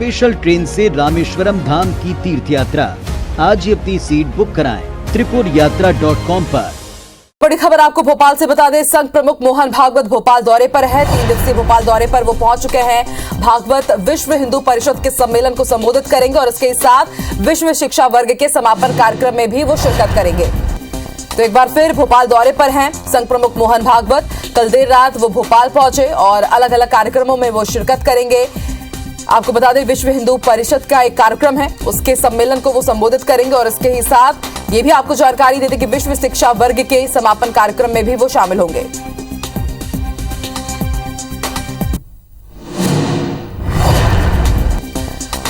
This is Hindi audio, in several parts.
स्पेशल ट्रेन से रामेश्वरम धाम की तीर्थ यात्रा। आज ही अपनी सीट बुक कराएं त्रिपुरयात्रा.com पर। बड़ी खबर आपको भोपाल से बता दें, संघ प्रमुख मोहन भागवत भोपाल दौरे पर है। 3 दिवसीय भोपाल दौरे पर वो पहुंच चुके हैं। भागवत विश्व हिंदू परिषद के सम्मेलन को संबोधित करेंगे और इसके साथ विश्व शिक्षा वर्ग के समापन कार्यक्रम में भी वो शिरकत करेंगे। तो एक बार फिर भोपाल दौरे पर हैं संघ प्रमुख मोहन भागवत। कल देर रात वो भोपाल पहुंचे और अलग अलग कार्यक्रमों में वो शिरकत करेंगे। आपको बता दें, विश्व हिंदू परिषद का एक कार्यक्रम है, उसके सम्मेलन को वो संबोधित करेंगे और इसके ही साथ ये भी आपको जानकारी दे दें कि विश्व शिक्षा वर्ग के समापन कार्यक्रम में भी वो शामिल होंगे।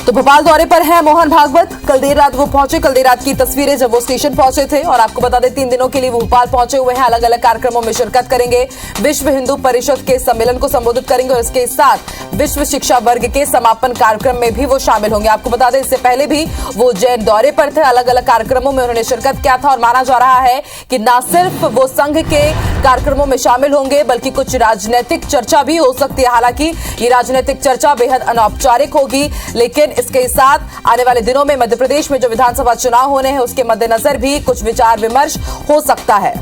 तो भोपाल दौरे पर है मोहन भागवत। कल देर रात वो पहुंचे। कल देर रात की तस्वीरें जब वो स्टेशन पहुंचे थे और आपको बता दें 3 दिनों के लिए वो भोपाल पहुंचे हुए हैं। अलग अलग कार्यक्रमों में शिरकत करेंगे, विश्व हिंदू परिषद के सम्मेलन को संबोधित करेंगे और इसके साथ विश्व शिक्षा वर्ग के समापन कार्यक्रम में भी वो शामिल होंगे। आपको बता दें, इससे पहले भी वो उज्जैन दौरे पर थे। अलग अलग कार्यक्रमों में उन्होंने शिरकत किया था और माना जा रहा है कि न सिर्फ वो संघ के कार्यक्रमों में शामिल होंगे बल्कि कुछ राजनीतिक चर्चा भी हो सकती है। हालांकि ये राजनीतिक चर्चा बेहद अनौपचारिक होगी, लेकिन इसके साथ आने वाले दिनों में मध्य प्रदेश में जो विधानसभा चुनाव होने हैं उसके मद्देनजर भी कुछ विचार विमर्श हो सकता है।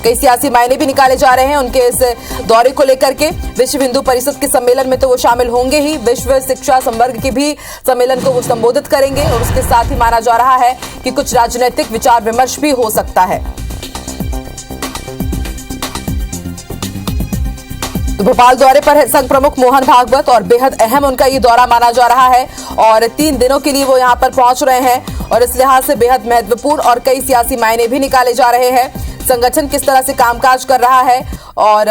कई सियासी मायने भी निकाले जा रहे हैं उनके इस दौरे को लेकर के। विश्व हिंदू परिषद के सम्मेलन में तो वो शामिल होंगे ही, विश्व शिक्षा संवर्ग के भी सम्मेलन को वो संबोधित करेंगे और उसके साथ ही माना जा रहा है कि कुछ राजनीतिक विचार विमर्श भी हो सकता है। तो भोपाल दौरे पर है संघ प्रमुख मोहन भागवत और बेहद अहम उनका ये दौरा माना जा रहा है और 3 दिनों के लिए वो यहां पर पहुंच रहे हैं और इस लिहाज से बेहद महत्वपूर्ण और कई सियासी मायने भी निकाले जा रहे हैं। संगठन किस तरह से कामकाज कर रहा है और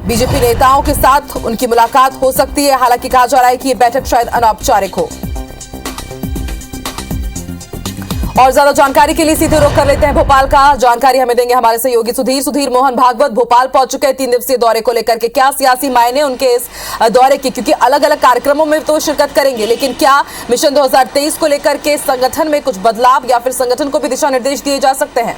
बीजेपी नेताओं के साथ उनकी मुलाकात हो सकती है। हालांकि कहा जा रहा है कि ये बैठक शायद अनौपचारिक हो। और ज्यादा जानकारी के लिए सीधे रुख कर लेते हैं भोपाल का। जानकारी हमें देंगे हमारे सहयोगी सुधीर। मोहन भागवत भोपाल पहुंच चुके हैं 3 दिवसीय दौरे को लेकर के। क्या सियासी मायने उनके इस दौरे के, क्योंकि अलग अलग कार्यक्रमों में तो शिरकत करेंगे, लेकिन क्या मिशन 2023 को लेकर के संगठन में कुछ बदलाव या फिर संगठन को भी दिशा निर्देश दिए जा सकते हैं?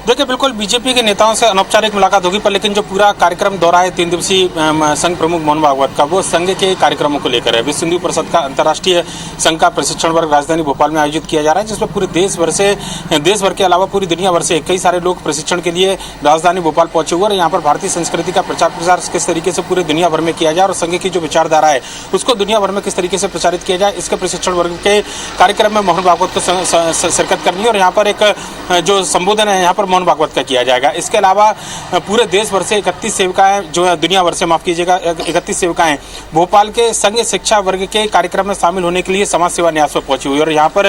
देखिए, बिल्कुल बीजेपी के नेताओं से अनौपचारिक मुलाकात होगी, पर लेकिन जो पूरा कार्यक्रम दौरा है 3 दिवसीय संघ प्रमुख मोहन भागवत का, वो संघ के कार्यक्रमों को लेकर है। विश्व हिंदू परिषद का अंतर्राष्ट्रीय संघ का प्रशिक्षण वर्ग राजधानी भोपाल में आयोजित किया जा रहा है, जिसमें पूरे देश भर के अलावा पूरी दुनिया भर से कई सारे लोग प्रशिक्षण के लिए राजधानी भोपाल पहुंचे हुए और यहाँ पर भारतीय संस्कृति का प्रचार प्रसार किस तरीके से पूरे दुनिया भर में किया जाए और संघ की जो विचारधारा है उसको दुनिया भर में किस तरीके से प्रचारित किया जाए, इसके प्रशिक्षण वर्ग के कार्यक्रम में मोहन भागवत को शिरकत करनी है और यहाँ पर एक जो संबोधन है यहाँ पर मोहन भागवत का किया जाएगा। इसके अलावा पूरे देश भर से 31 सेविकाएं जो है दुनिया भर से 31 सेविकाएं भोपाल के संघ शिक्षा वर्ग के कार्यक्रम में शामिल होने के लिए समाज सेवा न्यास में पहुंची हुई और यहाँ पर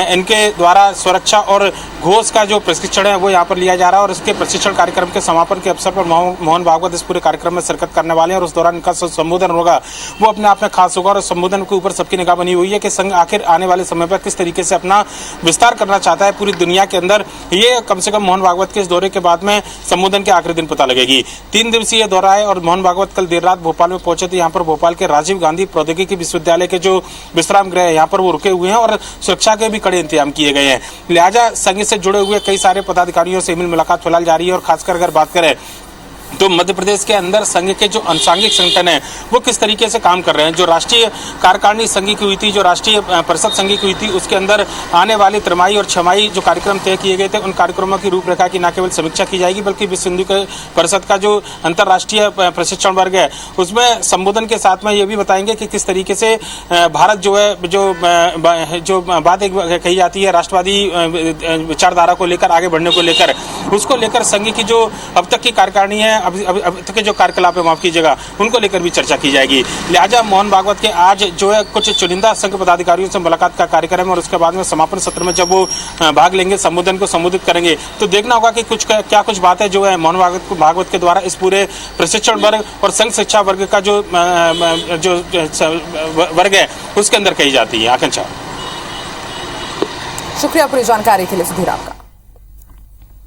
इनके द्वारा सुरक्षा और घोष का जो प्रशिक्षण है वो यहाँ पर लिया जा रहा है और इसके प्रशिक्षण कार्यक्रम के समापन के अवसर पर मोहन भागवत इस पूरे कार्यक्रम में शिरकत करने वाले हैं और उस दौरान इनका संबोधन होगा वो अपने आप में खास होगा और संबोधन के ऊपर सबकी निगाह बनी हुई है कि संघ आखिर आने वाले समय पर किस तरीके से अपना विस्तार करना चाहता है पूरी दुनिया के अंदर। ये कम से कम मोहन भागवत के इस दौरे के बाद में संबोधन के आखिरी दिन पता लगेगी। 3 दिवसीय दौरा है और मोहन भागवत कल देर रात भोपाल में पहुंचे थे। यहाँ पर भोपाल के राजीव गांधी प्रौद्योगिकी विश्वविद्यालय के जो विश्राम गृह है यहाँ पर वो रुके हुए हैं और सुरक्षा के भी कड़े इंतजाम किए गए हैं। लिहाजा संघ से जुड़े हुए कई सारे पदाधिकारियों से मिल मुलाकात फिलहाल जारी है और खासकर अगर बात करें तो मध्य प्रदेश के अंदर संघ के जो अनुषंगिक संगठन है वो किस तरीके से काम कर रहे हैं। जो राष्ट्रीय कार्यकारिणी संघ की हुई थी, जो राष्ट्रीय परिषद संघ की हुई थी, उसके अंदर आने वाली तिमाही और छमाही जो कार्यक्रम तय किए गए थे उन कार्यक्रमों की रूपरेखा की न केवल समीक्षा की जाएगी बल्कि विश्व हिंदू परिषद का जो अंतर्राष्ट्रीय प्रशिक्षण वर्ग है उसमें संबोधन के साथ में ये भी बताएंगे कि किस तरीके से भारत जो है जो बात एक कही जाती है राष्ट्रवादी विचारधारा को लेकर आगे बढ़ने को लेकर उसको लेकर संघ की जो अब तक की कार्यकारिणी है अब तक के जो कार्यकलाप है माफ कीजिएगा उनको लेकर भी चर्चा की जाएगी। लिहाजा मोहन भागवत के आज जो है कुछ चुनिंदा संघ पदाधिकारियों से मुलाकात का कार्यक्रम है और उसके बाद में समापन सत्र में जब वो भाग लेंगे संबोधन को संबोधित करेंगे तो देखना होगा कि कुछ बातें जो है मोहन भागवत के द्वारा इस पूरे प्रशिक्षण वर्ग और संघ शिक्षा वर्ग का जो वर्ग है उसके अंदर कही जाती है। आकांक्षा, शुक्रिया पूरी जानकारी के लिए सुधीर आपका।